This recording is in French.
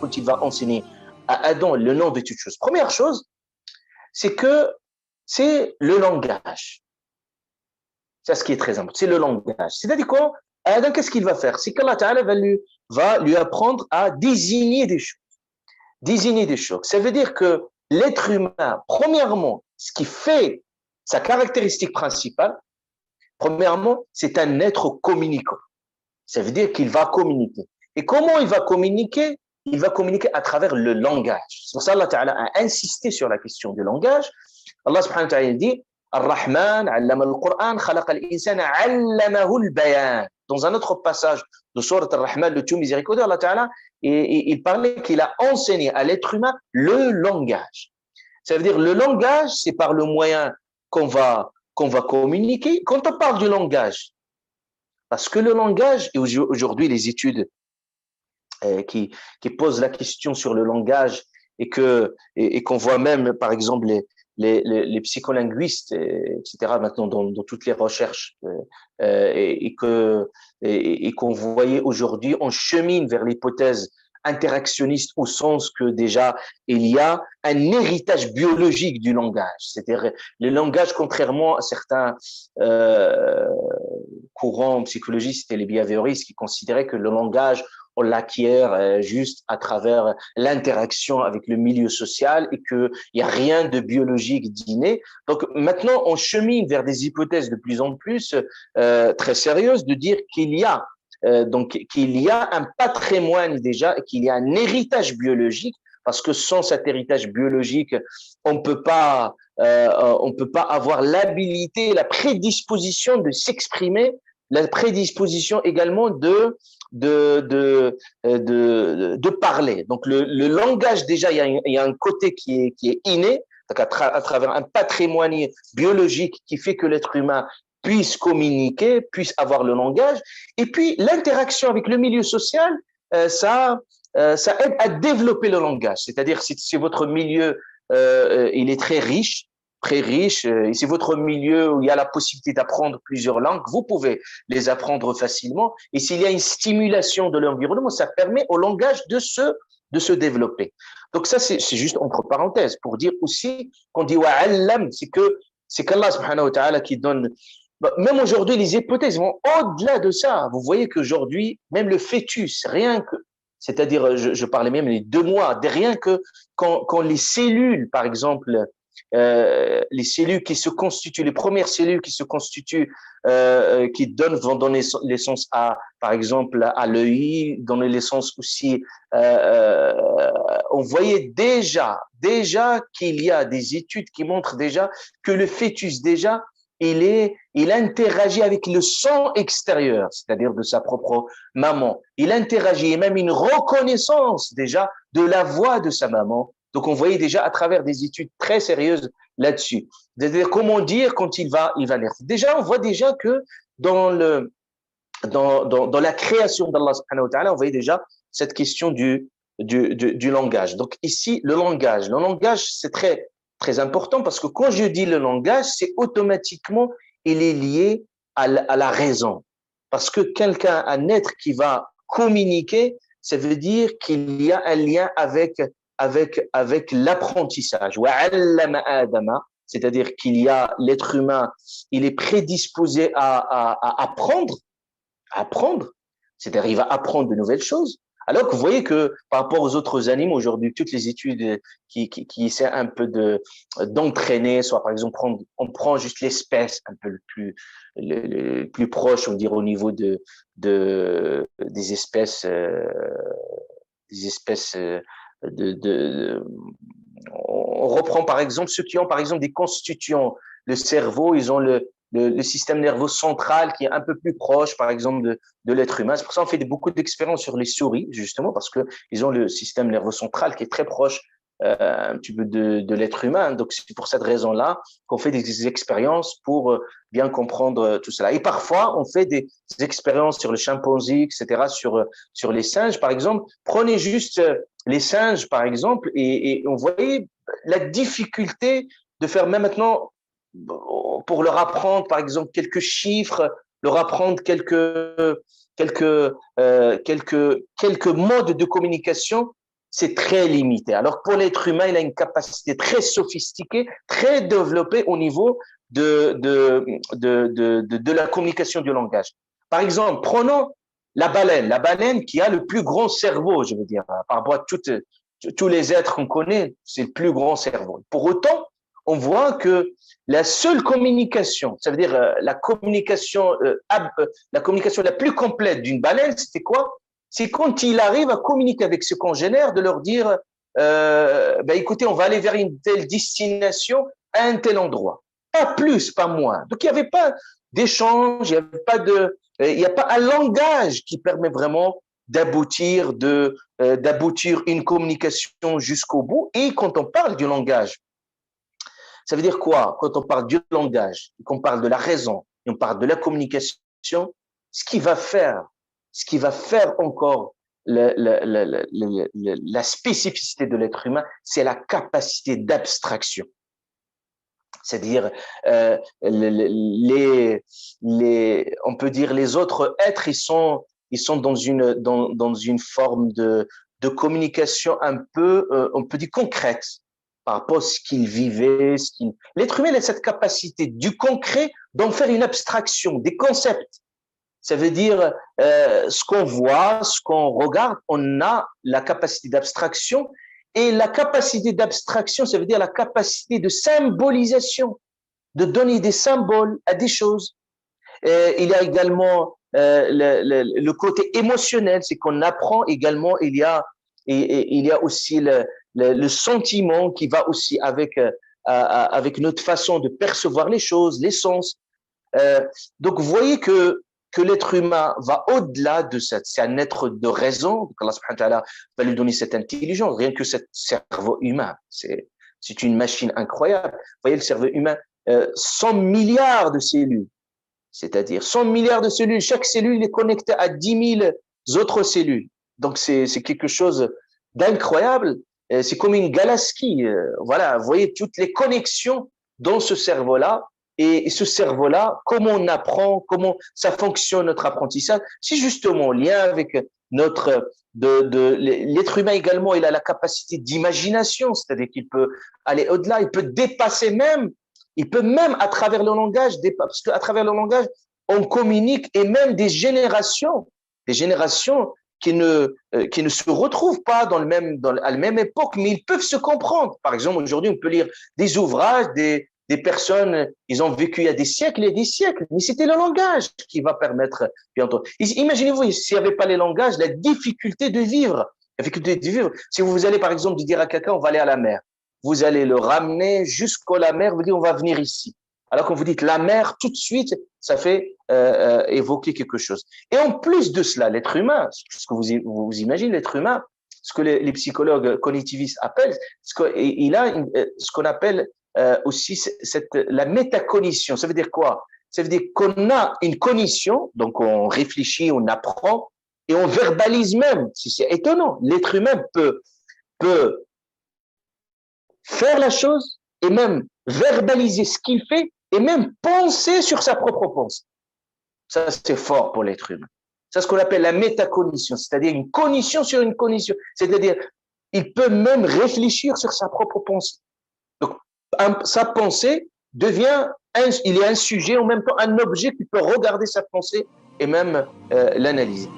quand il va enseigner à Adam le nom de toutes choses. Première chose, c'est que c'est le langage. C'est ce qui est très important, c'est le langage. C'est-à-dire quoi? Adam, qu'est-ce qu'il va faire? C'est qu'Allah Ta'ala va lui apprendre à désigner des choses. Désigner des choses. Ça veut dire que l'être humain, premièrement, ce qui fait sa caractéristique principale, premièrement, c'est un être communicant. Ça veut dire qu'il va communiquer. Et comment il va communiquer? Il va communiquer à travers le langage. C'est pour ça qu'Allah Ta'ala a insisté sur la question du langage. Allah subhanahu wa ta'ala dit Ar-Rahman, allama al-Qur'an, khalaqa al-insana, allamahu al-bayan. Dans un autre passage de Surat Ar-Rahman, le tout miséricordieux, Allah Ta'ala, il parlait qu'il a enseigné à l'être humain le langage. Ça veut dire le langage, c'est par le moyen qu'on va communiquer. Quand on parle du langage, parce que le langage, et aujourd'hui les études qui posent la question sur le langage et qu'on voit même, par exemple, les psycholinguistes, etc., maintenant dans toutes les recherches, et qu'on voyait aujourd'hui, on chemine vers l'hypothèse interactionniste au sens que déjà il y a un héritage biologique du langage. C'est-à-dire le langage, contrairement à certains courants psychologistes et les behavioristes qui considéraient que le langage on l'acquiert juste à travers l'interaction avec le milieu social et qu'il n'y a rien de biologique d'inné. Donc maintenant, on chemine vers des hypothèses de plus en plus très sérieuses de dire qu'il y a un patrimoine déjà, qu'il y a un héritage biologique, parce que sans cet héritage biologique, on peut pas avoir l'habilité, la prédisposition de s'exprimer, la prédisposition également de parler. Donc le langage déjà, il y a un côté qui est inné, donc à travers un patrimoine biologique qui fait que l'être humain puisse communiquer, puisse avoir le langage. Et puis l'interaction avec le milieu social, ça aide à développer le langage. C'est-à-dire si votre milieu il est très riche, et si votre milieu où il y a la possibilité d'apprendre plusieurs langues, vous pouvez les apprendre facilement. Et s'il y a une stimulation de l'environnement, ça permet au langage de se développer. Donc ça, c'est juste entre parenthèses pour dire aussi qu'on dit wa'allam, c'est qu'Allah subhanahu wa ta'ala qui donne. Même aujourd'hui, les hypothèses vont au-delà de ça. Vous voyez qu'aujourd'hui, même le fœtus, rien que, c'est-à-dire, je parlais même les 2 mois, rien que quand les cellules, par exemple, les cellules qui se constituent, les premières cellules qui se constituent, vont donner l'essence à, par exemple, à l'œil, donner l'essence aussi. On voyait déjà qu'il y a des études qui montrent déjà que le fœtus déjà il interagit avec le sang extérieur, c'est-à-dire de sa propre maman. Il interagit et même une reconnaissance déjà de la voix de sa maman. Donc, on voyait déjà à travers des études très sérieuses là-dessus. C'est-à-dire comment dire quand il va naître. Déjà, on voit déjà que dans la création d'Allah subhanahu wa ta'ala, on voyait déjà cette question du langage. Donc ici, le langage, c'est très, très important parce que quand je dis le langage, c'est automatiquement, il est lié à la raison. Parce que un être qui va communiquer, ça veut dire qu'il y a un lien avec l'apprentissage. C'est-à-dire qu'il y a l'être humain, il est prédisposé à apprendre. C'est-à-dire il va apprendre de nouvelles choses. Alors que vous voyez que par rapport aux autres animaux aujourd'hui, toutes les études qui essaient un peu d'entraîner, soit par exemple on prend juste l'espèce un peu le plus proche, on dirait au niveau des espèces on reprend par exemple ceux qui ont par exemple des constituants, le cerveau, ils ont le système nerveux central qui est un peu plus proche, par exemple, de l'être humain. C'est pour ça qu'on fait beaucoup d'expériences sur les souris, justement, parce qu'ils ont le système nerveux central qui est très proche un petit peu de l'être humain. Donc, c'est pour cette raison-là qu'on fait des expériences pour bien comprendre tout cela. Et parfois, on fait des expériences sur le chimpanzé, etc., sur les singes, par exemple. Prenez juste les singes, par exemple, et on voyait la difficulté de faire, même maintenant, pour leur apprendre, par exemple, quelques chiffres, leur apprendre quelques modes de communication, c'est très limité. Alors pour l'être humain, il a une capacité très sophistiquée, très développée au niveau de la communication du langage. Par exemple, prenons la baleine qui a le plus grand cerveau, je veux dire, par rapport à tous les êtres qu'on connaît, c'est le plus grand cerveau. Pour autant, on voit que la seule communication, ça veut dire la communication la plus complète d'une baleine, c'était quoi? C'est quand il arrive à communiquer avec ses congénères, de leur dire, écoutez, on va aller vers une telle destination à un tel endroit. Pas plus, pas moins. Donc, il n'y avait pas d'échange, il n'y a pas un langage qui permet vraiment d'aboutir une communication jusqu'au bout. Et quand on parle du langage, ça veut dire quoi? Quand on parle du langage, qu'on parle de la raison, et on parle de la communication, ce qui va faire encore la spécificité de l'être humain, c'est la capacité d'abstraction. C'est-à-dire, on peut dire les autres êtres, ils sont dans une forme de communication un peu, on peut dire concrète, par rapport à ce qu'ils vivaient. L'être humain a cette capacité du concret d'en faire une abstraction, des concepts. Ça veut dire, ce qu'on voit, ce qu'on regarde, on a la capacité d'abstraction. Et la capacité d'abstraction, ça veut dire la capacité de symbolisation, de donner des symboles à des choses. Il y a également le côté émotionnel, c'est qu'on apprend également, il y a aussi le sentiment qui va aussi avec notre façon de percevoir les choses, les sens. Donc, vous voyez que l'être humain va au-delà de ça. C'est un être de raison. Donc Allah subhanahu wa ta'ala va lui donner cette intelligence. Rien que ce cerveau humain, c'est une machine incroyable. Vous voyez, le cerveau humain, 100 milliards de cellules. C'est-à-dire 100 milliards de cellules. Chaque cellule est connectée à 10 000 autres cellules. Donc, c'est quelque chose d'incroyable. C'est comme une galaxie. Voilà, vous voyez toutes les connexions dans ce cerveau-là. Et ce cerveau-là, comment on apprend, comment ça fonctionne notre apprentissage, c'est justement en lien avec l'être humain également. Il a la capacité d'imagination, c'est-à-dire qu'il peut aller au-delà, il peut dépasser même, il peut même à travers le langage, parce qu'à travers le langage, on communique et même des générations qui ne se retrouvent pas à la même époque, mais ils peuvent se comprendre. Par exemple, aujourd'hui, on peut lire des ouvrages, des personnes, ils ont vécu il y a des siècles et des siècles, mais c'était le langage qui va permettre, bientôt. Imaginez-vous, s'il n'y avait pas les langages, la difficulté de vivre. Si vous allez, par exemple, dire à quelqu'un, on va aller à la mer, vous allez le ramener jusqu'à la mer, vous dites, on va venir ici. Alors quand vous dites la mer, tout de suite, ça fait évoquer quelque chose. Et en plus de cela, l'être humain, ce que vous imaginez, l'être humain, ce que les psychologues cognitivistes appellent, il a ce qu'on appelle aussi la métacognition. Ça veut dire quoi? Ça veut dire qu'on a une cognition, donc on réfléchit, on apprend, et on verbalise même. C'est étonnant. L'être humain peut faire la chose et même verbaliser ce qu'il fait et même penser sur sa propre pensée. Ça, c'est fort pour l'être humain. C'est ce qu'on appelle la métacognition, c'est-à-dire une cognition sur une cognition. C'est-à-dire, il peut même réfléchir sur sa propre pensée. Donc, sa pensée il est un sujet, en même temps un objet qui peut regarder sa pensée et même l'analyser.